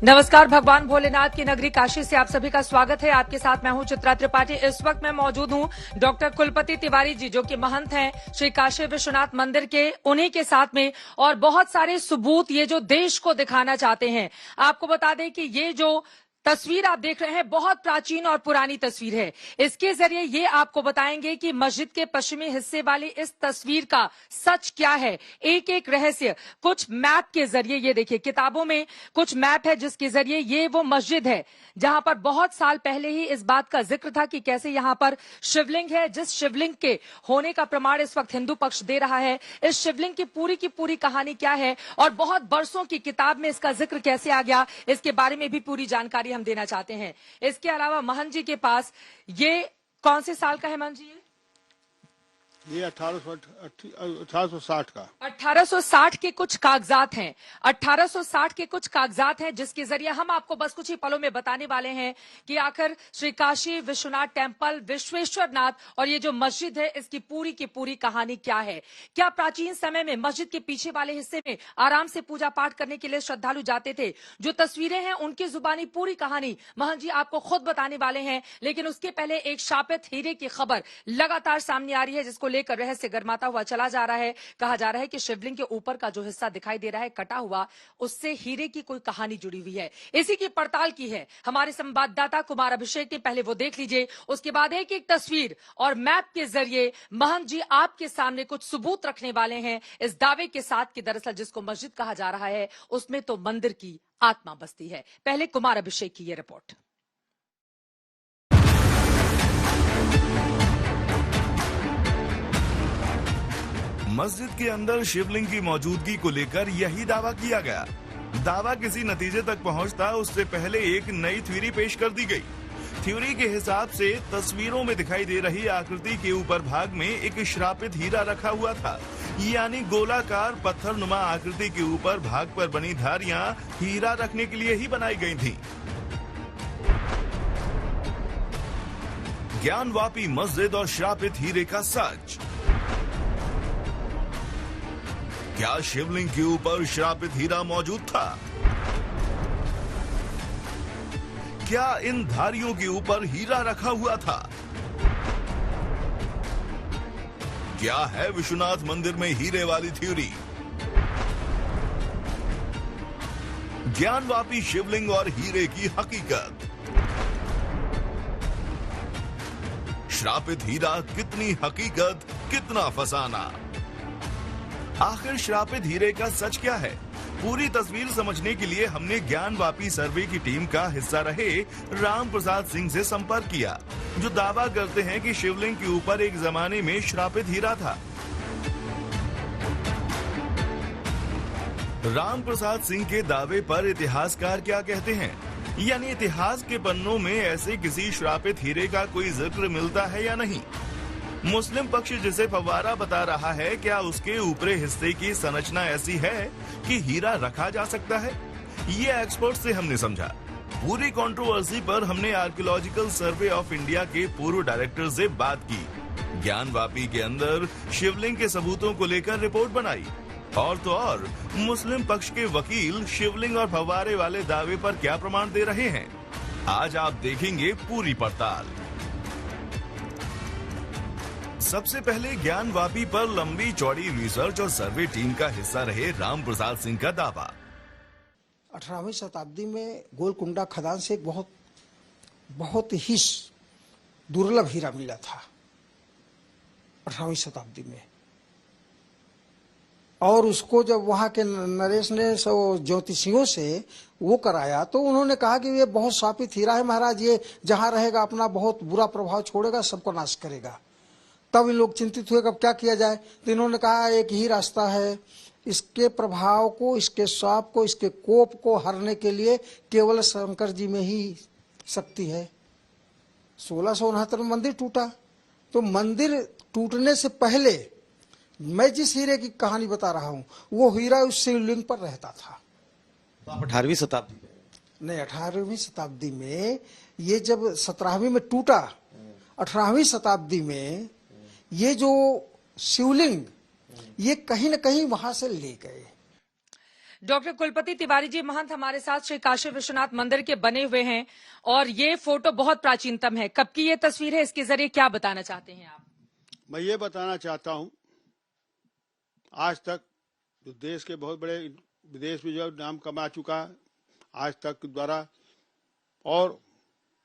नमस्कार, भगवान भोलेनाथ की नगरी काशी से आप सभी का स्वागत है। आपके साथ मैं हूं चित्रा त्रिपाठी। इस वक्त मैं मौजूद हूं डॉक्टर कुलपति तिवारी जी, जो कि महंत हैं श्री काशी विश्वनाथ मंदिर के, उन्हीं के साथ में और बहुत सारे सबूत ये जो देश को दिखाना चाहते हैं। आपको बता दें कि ये जो तस्वीर आप देख रहे हैं बहुत प्राचीन और पुरानी तस्वीर है। इसके जरिए ये आपको बताएंगे कि मस्जिद के पश्चिमी हिस्से वाली इस तस्वीर का सच क्या है, एक एक रहस्य कुछ मैप के जरिए। ये देखिए, किताबों में कुछ मैप है जिसके जरिए ये वो मस्जिद है जहां पर बहुत साल पहले ही इस बात का जिक्र था कि कैसे यहां पर शिवलिंग है, जिस शिवलिंग के होने का प्रमाण इस वक्त हिंदू पक्ष दे रहा है। इस शिवलिंग की पूरी कहानी क्या है और बहुत बरसों की किताब में इसका जिक्र कैसे आ गया, इसके बारे में भी पूरी जानकारी हम देना चाहते हैं। इसके अलावा महंत जी के पास ये कौन से साल का है महंत जी? ये 1860 का 1860 के कुछ कागजात हैं। 1860 के कुछ कागजात हैं जिसके जरिए हम आपको बस कुछ ही पलों में बताने वाले हैं कि आखिर श्री काशी विश्वनाथ टेम्पल, विश्वेश्वर नाथ और ये जो मस्जिद है इसकी की पूरी कहानी क्या है। क्या प्राचीन समय में मस्जिद के पीछे वाले हिस्से में आराम से पूजा पाठ करने के लिए श्रद्धालु जाते थे? जो तस्वीरें हैं उनकी जुबानी पूरी कहानी महंत जी आपको खुद बताने वाले हैं। लेकिन उसके पहले एक शापित हीरे की खबर लगातार सामने आ रही है जिसको लेकर रहस्य गर्माता हुआ चला जा रहा है। कहा जा रहा है कि शिवलिंग के ऊपर का जो हिस्सा दिखाई दे रहा है कटा हुआ, उससे हीरे की कोई कहानी जुड़ी हुई है। इसी की पड़ताल की है हमारे संवाददाता कुमार अभिषेक ने। पहले वो देख लीजिए, उसके बाद एक एक तस्वीर और मैप के जरिए महंत जी आपके सामने कुछ सबूत रखने वाले हैं इस दावे के साथ कि दरअसल जिसको मस्जिद कहा जा रहा है उसमें तो मंदिर की आत्मा बसती है। पहले कुमार अभिषेक की ये रिपोर्ट। मस्जिद के अंदर शिवलिंग की मौजूदगी को लेकर यही दावा किया गया। दावा किसी नतीजे तक पहुंचता उससे पहले एक नई थ्योरी पेश कर दी गई। थ्योरी के हिसाब से तस्वीरों में दिखाई दे रही आकृति के ऊपर भाग में एक श्रापित हीरा रखा हुआ था, यानी गोलाकार पत्थरनुमा आकृति के ऊपर भाग पर बनी धारियां हीरा रखने के लिए ही बनाई गई थीं। ज्ञानवापी मस्जिद और श्रापित हीरे का सच। क्या शिवलिंग के ऊपर श्रापित हीरा मौजूद था? क्या इन धारियों के ऊपर हीरा रखा हुआ था? क्या है विश्वनाथ मंदिर में हीरे वाली थ्योरी? ज्ञानवापी शिवलिंग और हीरे की हकीकत। श्रापित हीरा कितनी हकीकत, कितना फसाना। आखिर श्रापित हीरे का सच क्या है? पूरी तस्वीर समझने के लिए हमने ज्ञानवापी सर्वे की टीम का हिस्सा रहे राम प्रसाद सिंह से संपर्क किया, जो दावा करते हैं कि शिवलिंग के ऊपर एक जमाने में श्रापित हीरा था। राम प्रसाद सिंह के दावे पर इतिहासकार क्या कहते हैं, यानी इतिहास के पन्नों में ऐसे किसी श्रापित हीरे का कोई जिक्र मिलता है या नहीं? मुस्लिम पक्ष जिसे फव्वारा बता रहा है, क्या उसके ऊपरी हिस्से की संरचना ऐसी है कि हीरा रखा जा सकता है? ये एक्सपर्ट से हमने समझा। पूरी कंट्रोवर्सी पर हमने आर्कियोलॉजिकल सर्वे ऑफ इंडिया के पूर्व डायरेक्टर से बात की। ज्ञानवापी के अंदर शिवलिंग के सबूतों को लेकर रिपोर्ट बनाई। और तो और मुस्लिम पक्ष के वकील शिवलिंग और फव्वारे वाले दावे पर क्या प्रमाण दे रहे हैं, आज आप देखेंगे पूरी पड़ताल। सबसे पहले ज्ञानवापी पर लंबी चौड़ी रिसर्च और सर्वे टीम का हिस्सा रहे राम प्रसाद सिंह का दावा। 18वीं शताब्दी में गोलकुंडा खदान से एक बहुत ही दुर्लभ हीरा मिला था 18वीं शताब्दी में। और उसको जब वहां के नरेश ने ज्योतिषियों से वो कराया तो उन्होंने कहा कि ये बहुत शापित हीरा है महाराज, ये जहां रहेगा अपना बहुत बुरा प्रभाव छोड़ेगा, सबको नाश करेगा। तब इन लोग चिंतित हुए, कब क्या किया जाए। तो इन्होंने कहा एक ही रास्ता है, इसके प्रभाव को, इसके श्राप को, इसके कोप को हरने के लिए केवल शंकर जी में ही शक्ति है। 1669 में मंदिर टूटा। तो मंदिर टूटने से पहले मैं जिस हीरे की कहानी बता रहा हूं वो हीरा उस शिवलिंग पर रहता था। तो आप 18वीं शताब्दी में? नहीं, 18वीं शताब्दी में। ये जब 17वीं में टूटा, 18वीं शताब्दी में ये जो शिवलिंग ये कहीं न कहीं वहां से ले गए। डॉक्टर कुलपति तिवारी जी, महंत हमारे साथ श्री काशी विश्वनाथ मंदिर के बने हुए हैं और ये फोटो बहुत प्राचीनतम है। कब की ये तस्वीर है, इसके जरिए क्या बताना चाहते हैं आप? मैं ये बताना चाहता हूँ, आज तक जो देश के बहुत बड़े विदेश में जो नाम कमा चुका आज तक के द्वारा, और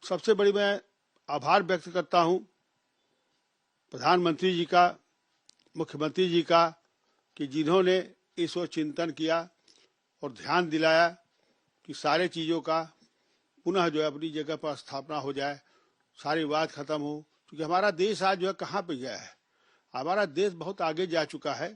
सबसे बड़ी मैं आभार व्यक्त करता हूँ प्रधानमंत्री जी का, मुख्यमंत्री जी का, कि जिन्होंने इस ओर चिंतन किया और ध्यान दिलाया कि सारे चीज़ों का पुनः जो है अपनी जगह पर स्थापना हो जाए, सारी बात खत्म हो। क्योंकि हमारा देश आज जो है कहाँ पे गया है, हमारा देश बहुत आगे जा चुका है।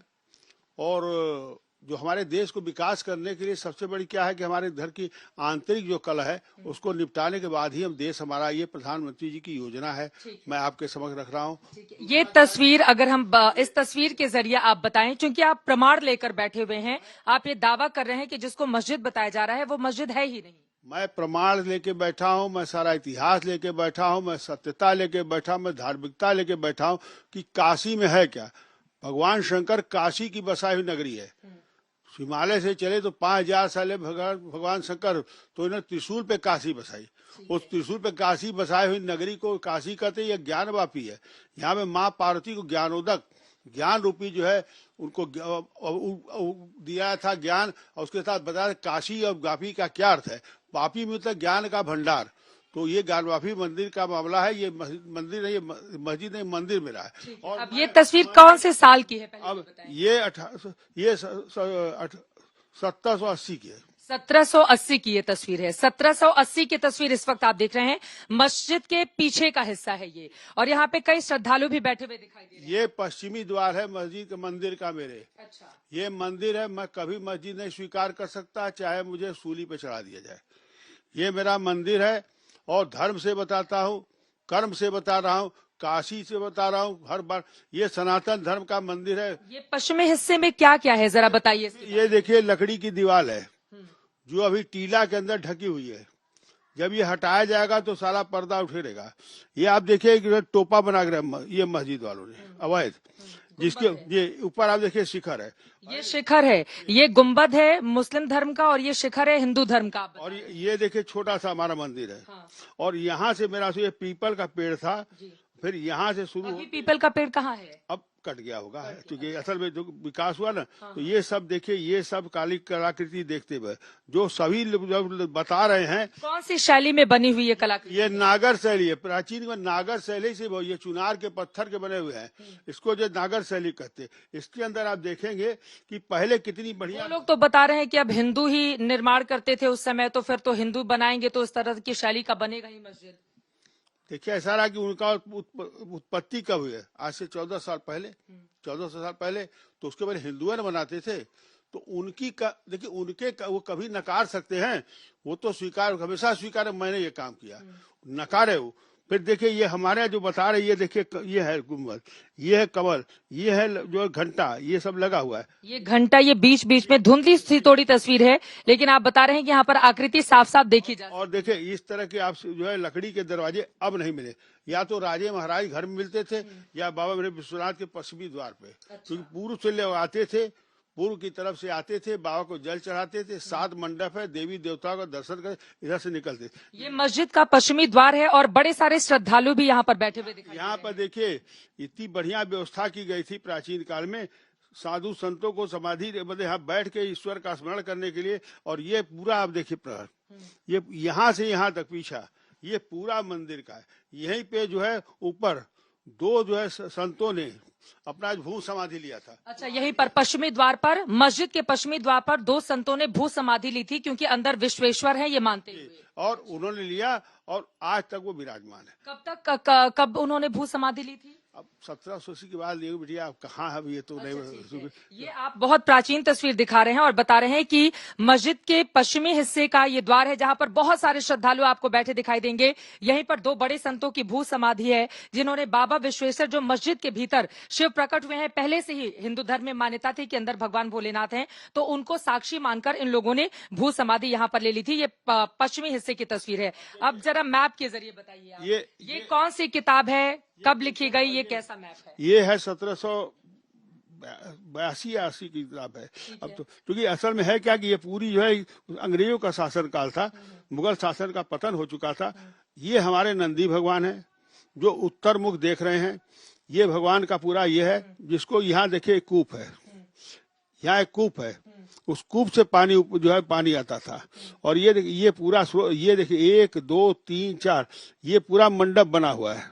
और जो हमारे देश को विकास करने के लिए सबसे बड़ी क्या है कि हमारे घर की आंतरिक जो कला है उसको निपटाने के बाद ही हम देश हमारा, ये प्रधानमंत्री जी की योजना है, मैं आपके समक्ष रख रहा हूँ। ये तस्वीर, अगर हम इस तस्वीर के जरिए आप बताएं, क्योंकि आप प्रमाण लेकर बैठे हुए हैं, आप ये दावा कर रहे हैं कि जिसको मस्जिद बताया जा रहा है वो मस्जिद है ही नहीं। मैं प्रमाण लेके बैठा हूँ, मैं सारा इतिहास लेके बैठा हूँ, मैं सत्यता लेके बैठा हूँ, मैं धार्मिकता लेके बैठा हूँ कि काशी में है क्या। भगवान शंकर काशी की बसाई हुई नगरी है। हिमालय से चले तो 5000 साल भगवान शंकर तो इन्हें त्रिशूल पे काशी बसाई। उस त्रिशूल पे काशी बसाई हुई नगरी को काशी कहते हैं। यह ज्ञान वापी है। यहाँ पे माँ पार्वती को ज्ञानोदक, ज्ञान रूपी जो है उनको दिया था ज्ञान, और उसके साथ बताया काशी और वापी का क्या अर्थ है। वापी मतलब ज्ञान का भंडार। तो ये ज्ञानवापी मंदिर का मामला है। ये मंदिर नहीं, मस्जिद नहीं, मंदिर मेरा है। और अब ये तस्वीर कौन से साल की है? अब ये 1780 की है। 1780 की ये तस्वीर है। 1780 की तस्वीर इस वक्त आप देख रहे हैं। मस्जिद के पीछे का हिस्सा है ये, और यहाँ पे कई श्रद्धालु भी बैठे हुए दिखाई दे रहे हैं। ये पश्चिमी द्वार है मस्जिद के मंदिर का मेरे। अच्छा, ये मंदिर है। मैं कभी मस्जिद नहीं स्वीकार कर सकता, चाहे मुझे सूली पे चढ़ा दिया जाए। ये मेरा मंदिर है, और धर्म से बताता हूँ, कर्म से बता रहा हूँ, काशी से बता रहा हूँ। हर बार ये सनातन धर्म का मंदिर है। ये पश्चिमी हिस्से में क्या क्या है, जरा बताइए। ये देखिए लकड़ी की दीवार है जो अभी टीला के अंदर ढकी हुई है। जब ये हटाया जाएगा तो सारा पर्दा उठेगा। ये आप देखिए टोपा बना कर ये मस्जिद वालों ने अवैध, जिसके ये ऊपर आप देखिए शिखर है। ये शिखर है, ये गुम्बद है मुस्लिम धर्म का, और ये शिखर है हिंदू धर्म का। और ये देखिए छोटा सा हमारा मंदिर है। हाँ। और यहाँ से मेरा ये पीपल का पेड़ था, फिर यहाँ से शुरू। अभी पीपल का पेड़ कहाँ है? अब कट गया होगा, क्योंकि असल में जो विकास हुआ ना, तो ये सब देखिए, ये सब काली कलाकृति देखते हुए जो सभी लोग बता रहे हैं। कौन सी शैली में बनी हुई ये कलाकृति? ये नागर शैली है। प्राचीन में नागर शैली से ये चुनार के पत्थर के बने हुए हैं। इसको जो नागर शैली कहते हैं। इसके अंदर आप देखेंगे कि पहले कितनी बढ़िया। वो लोग तो बता रहे हैं कि अब हिंदू ही निर्माण करते थे उस समय, तो फिर तो हिंदू बनाएंगे तो इस तरह की शैली का बनेगा ही मस्जिद। देखिए ऐसा रहा कि उनका उत्पत्ति कब हुई है, आज से 1400 साल पहले। 1400 साल पहले तो उसके पहले हिंदुओं ने बनाते थे। तो उनकी देखिए उनके वो कभी नकार सकते हैं, वो तो स्वीकार, हमेशा स्वीकार, मैंने ये काम किया, नकारे वो। फिर देखिए ये हमारे जो बता रहे, ये देखिए ये है गुम्बद, ये है कमल, ये है जो घंटा, ये सब लगा हुआ है। ये घंटा, ये बीच बीच में धुंधली सी थोड़ी तस्वीर है, लेकिन आप बता रहे हैं कि यहाँ पर आकृति साफ साफ देखी जा। और देखिए इस तरह के आप जो है लकड़ी के दरवाजे अब नहीं मिले। या तो राजे महाराज घर में मिलते थे, या बाबा मेरे विश्वनाथ के पश्चिमी द्वार पे। क्योंकि पूर्व से लोग आते थे, पूर्व की तरफ से आते थे, बाबा को जल चढ़ाते थे। 7 मंडप है, देवी देवताओं का दर्शन कर इधर से निकलते। ये मस्जिद का पश्चिमी द्वार है, और बड़े सारे श्रद्धालु भी यहाँ पर बैठे हुए दिखाई। यहाँ पर देखिए इतनी बढ़िया व्यवस्था की गई थी प्राचीन काल में, साधु संतों को समाधि यहाँ बैठ के ईश्वर का स्मरण करने के लिए। और ये पूरा आप देखिए प्रहर, ये यहाँ से यहाँ तक पीछा, ये पूरा मंदिर का है। यहीं पे जो है ऊपर 2 जो है संतों ने अपना भू समाधि लिया था। अच्छा, यहीं पर पश्चिमी द्वार पर, मस्जिद के पश्चिमी द्वार पर 2 संतों ने भू समाधि ली थी, क्योंकि अंदर विश्वेश्वर है ये मानते हुए, और उन्होंने लिया, और आज तक वो विराजमान है। कब उन्होंने भू समाधि ली थी? अब 1780 के बाद बिटिया आप कहाँ है, ये तो नहीं। ये आप बहुत प्राचीन तस्वीर दिखा रहे हैं और बता रहे हैं कि मस्जिद के पश्चिमी हिस्से का ये द्वार है, जहां पर बहुत सारे श्रद्धालु आपको बैठे दिखाई देंगे। यहीं पर 2 बड़े संतों की भू समाधि है, जिन्होंने बाबा विश्वेश्वर, जो मस्जिद के भीतर शिव प्रकट हुए हैं, पहले से ही हिंदू धर्म में मान्यता थी कि अंदर भगवान भोलेनाथ हैं, तो उनको साक्षी मानकर इन लोगों ने भू समाधि यहाँ पर ले ली थी। ये पश्चिमी हिस्से की तस्वीर है। अब जरा मैप के जरिए बताइए आप, ये कौन सी किताब है, कब लिखी गई, ये कैसा मैप है? ये है 1700 82 की किताब है। अब तो क्योंकि असल में है क्या कि ये पूरी जो है अंग्रेजों का शासन काल था, मुगल शासन का पतन हो चुका था। ये हमारे नंदी भगवान है जो उत्तर मुख देख रहे हैं। ये भगवान का पूरा ये है, जिसको यहाँ देखिए कूप है, यहाँ एक कूप है, उस कूप से पानी जो है पानी आता था। और ये पूरा ये देखिए 1 2 3 4 ये पूरा मंडप बना हुआ है।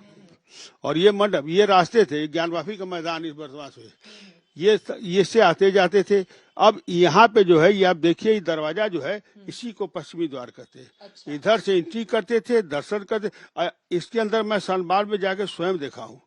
और ये मंडप, ये रास्ते थे, ज्ञानवापी का मैदान इस वर्तमान से ये से आते जाते थे। अब यहाँ पे जो है ये आप देखिए, ये दरवाजा जो है इसी को पश्चिमी द्वार कहते हैं। अच्छा। इधर से एंट्री करते थे, दर्शन करते। इसके अंदर मैं सनबाग में जाके स्वयं देखा हूँ।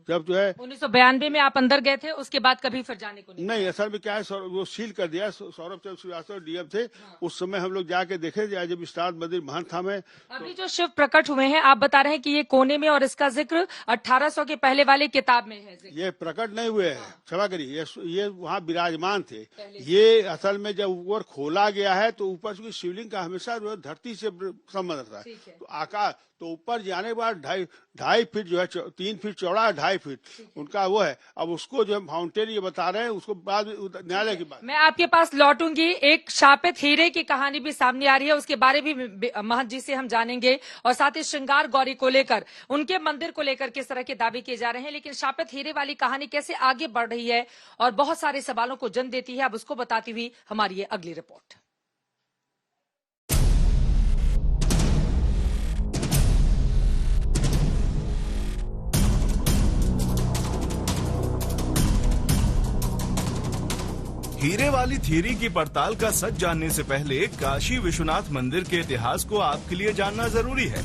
जब जो है 1992 में आप अंदर गए थे, उसके बाद कभी फिर जाने को नहीं। असल में क्या है, वो सील कर दिया। सौरभ चंद्र श्रीवास्तव डीएम थे। हाँ। उस समय हम लोग जाके देखे थे, जब विश्वनाथ मंदिर महंत था मैं। अभी जो शिव प्रकट हुए हैं, आप बता रहे हैं कि ये कोने में, और इसका जिक्र 1800 के पहले वाले किताब में है। ये प्रकट नहीं हुए हैं, क्षमा करिए, ये वहाँ विराजमान थे। ये असल में जब ऊपर खोला गया है तो ऊपर की शिवलिंग का हमेशा धरती से संबंध रहता है। तो आकाश तो ऊपर जाने के बाद 2.5 फीट जो है, 3 फीट चौड़ा, 2.5 फीट उनका वो है। अब उसको जो फाउंटेन ये बता रहे हैं, उसको बाद न्यायालय की बात। मैं आपके पास लौटूंगी। एक शापित हीरे की कहानी भी सामने आ रही है, उसके बारे में महंत जी से हम जानेंगे। और साथ ही श्रृंगार गौरी को लेकर, उनके मंदिर को लेकर किस तरह के दावे किए जा रहे हैं। लेकिन शापित हीरे वाली कहानी कैसे आगे बढ़ रही है और बहुत सारे सवालों को जन्म देती है, अब उसको बताती हुई हमारी ये अगली रिपोर्ट। हीरे वाली थ्योरी की पड़ताल का सच जानने से पहले काशी विश्वनाथ मंदिर के इतिहास को आपके लिए जानना जरूरी है।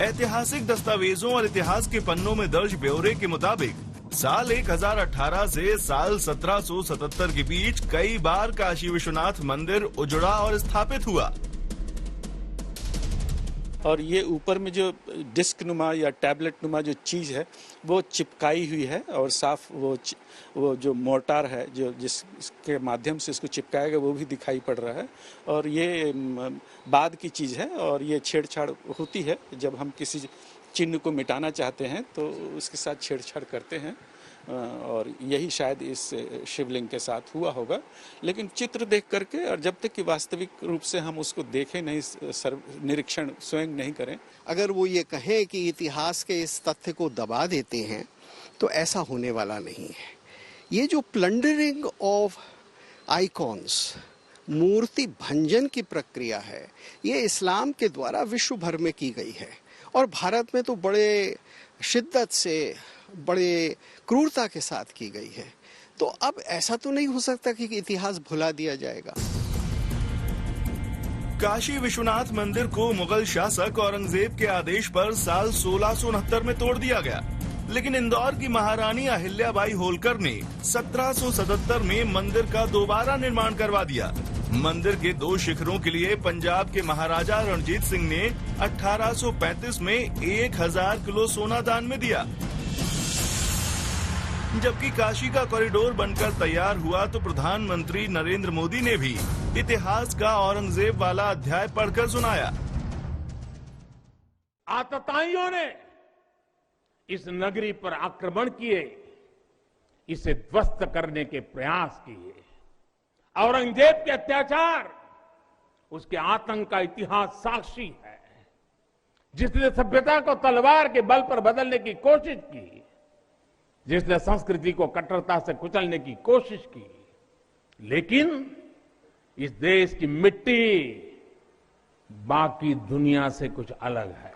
ऐतिहासिक दस्तावेजों और इतिहास के पन्नों में दर्ज ब्यौरे के मुताबिक साल 1018 से साल 1777 के बीच कई बार काशी विश्वनाथ मंदिर उजड़ा और स्थापित हुआ। और ये ऊपर में जो डिस्क नुमा या टैबलेट नुमा जो चीज़ है वो चिपकाई हुई है, और साफ वो जो मोर्टार है जो जिसके माध्यम से इसको चिपकाया गया वो भी दिखाई पड़ रहा है। और ये बाद की चीज़ है, और ये छेड़छाड़ होती है जब हम किसी चिन्ह को मिटाना चाहते हैं तो उसके साथ छेड़छाड़ करते हैं, और यही शायद इस शिवलिंग के साथ हुआ होगा। लेकिन चित्र देख करके, और जब तक कि वास्तविक रूप से हम उसको देखें नहीं, निरीक्षण स्वयं नहीं करें, अगर वो ये कहें कि इतिहास के इस तथ्य को दबा देते हैं तो ऐसा होने वाला नहीं है। ये जो प्लंडरिंग ऑफ आइकॉन्स, मूर्ति भंजन की प्रक्रिया है, ये इस्लाम के द्वारा विश्व भर में की गई है, और भारत में तो बड़े शिद्दत से, बड़े क्रूरता के साथ की गई है। तो अब ऐसा तो नहीं हो सकता कि इतिहास भुला दिया जाएगा। काशी विश्वनाथ मंदिर को मुगल शासक औरंगजेब के आदेश पर साल 1669 में तोड़ दिया गया, लेकिन इंदौर की महारानी अहिल्याबाई होलकर ने 1777 में मंदिर का दोबारा निर्माण करवा दिया। मंदिर के 2 शिखरों के लिए पंजाब के महाराजा रणजीत सिंह ने 1835 में 1000 किलो सोना दान में दिया। जबकि काशी का कॉरिडोर बनकर तैयार हुआ तो प्रधानमंत्री नरेंद्र मोदी ने भी इतिहास का औरंगजेब वाला अध्याय पढ़कर सुनाया। आतताइयों ने इस नगरी पर आक्रमण किए, इसे ध्वस्त करने के प्रयास किए। औरंगजेब के अत्याचार, उसके आतंक का इतिहास साक्षी है। जिसने सभ्यता को तलवार के बल पर बदलने की कोशिश की, जिसने संस्कृति को कट्टरता से कुचलने की कोशिश की, लेकिन इस देश की मिट्टी बाकी दुनिया से कुछ अलग है।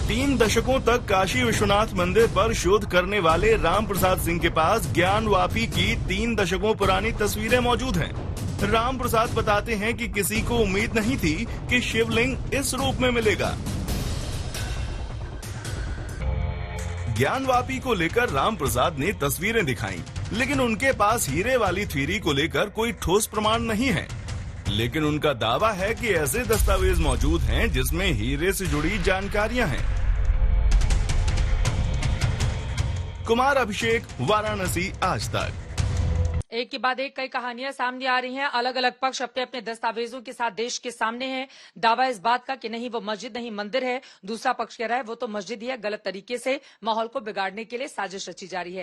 3 दशकों तक काशी विश्वनाथ मंदिर पर शोध करने वाले राम प्रसाद सिंह के पास ज्ञानवापी की 3 दशकों पुरानी तस्वीरें मौजूद हैं। राम प्रसाद बताते हैं कि किसी को उम्मीद नहीं थी कि शिवलिंग इस रूप में मिलेगा। ज्ञानवापी को लेकर राम प्रसाद ने तस्वीरें दिखाई, लेकिन उनके पास हीरे वाली थ्योरी को लेकर कोई ठोस प्रमाण नहीं है। लेकिन उनका दावा है कि ऐसे दस्तावेज मौजूद हैं जिसमें हीरे से जुड़ी जानकारियां हैं। कुमार अभिषेक, वाराणसी, आज तक। एक के बाद एक कई कहानियां सामने आ रही हैं। अलग अलग पक्ष अपने अपने दस्तावेजों के साथ देश के सामने हैं। दावा इस बात का कि नहीं वो मस्जिद नहीं मंदिर है, दूसरा पक्ष कह रहा है वो तो मस्जिद ही है। गलत तरीके से माहौल को बिगाड़ने के लिए साजिश रची जा रही है।